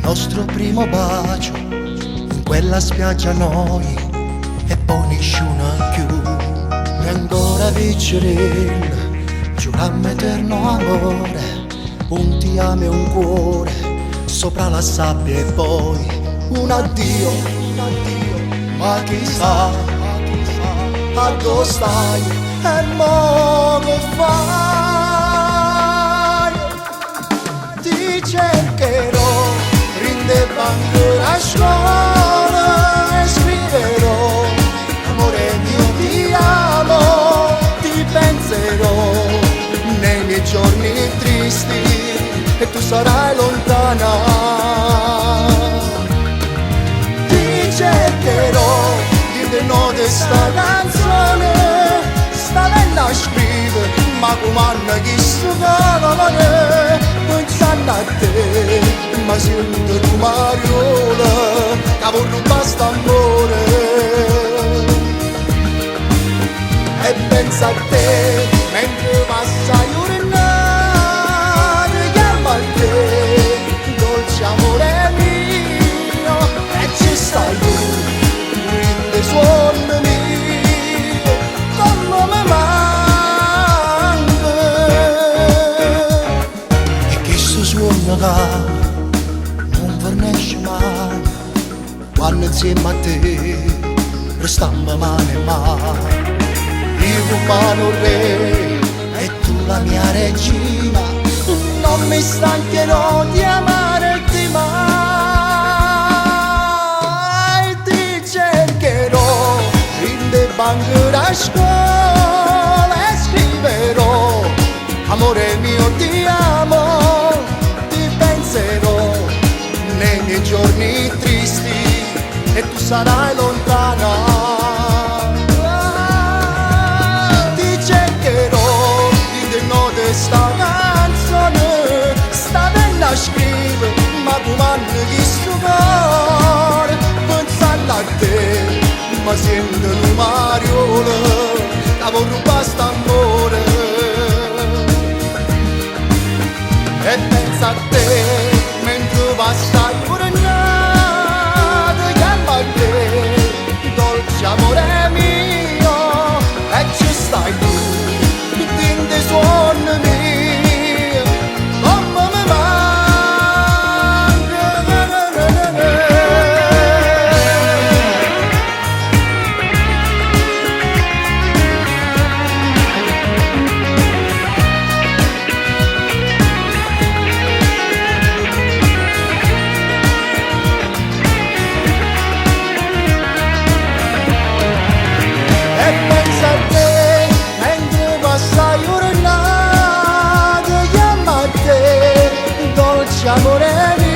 nostro primo bacio in quella spiaggia noi e poi nessuno più. E ancora vicerella, giurammo eterno amore, un ti amo e un cuore sopra la sabbia e poi un addio, ma chissà a dove stai e mo che fai? Ti cercherò, rinde banche a scuola e scriverò amore mio ti amo, ti penserò nei miei giorni tristi e tu sarai lontana. Ti cercherò, di notte sta canzone, sta bella a scrivere, ma come chi sto calore, pensando a te, ma sento tu mariola, che vorrei basta amore. E pensa a te, mentre passa giornate, chiama a te, dolce amore mio, e ci stai tu, rinde suoni mio, come mi manca. E che sto suono che non fornisce mai, quando insieme a te restammo mano in mano. Io umano re e tu la mia regina, non mi stancherò di amarti mai. Ti cercherò, rinde banche da scuola e scriverò amore mio ti amo, ti penserò nei miei giorni tristi e tu sarai lontana. Sta canzone, sta bella a scrivere, ma comanda chi sto cuore, pensando a te, ma sento un mariola, che vorrei basta amore. E pensa a te, mentre passa giornata, chiama a te, dolce amore mio, e ci stai tu, tinte suoni mio, come mi manca. E pensa a te, mentre passa giornata, chiama a te, dolce amore mio.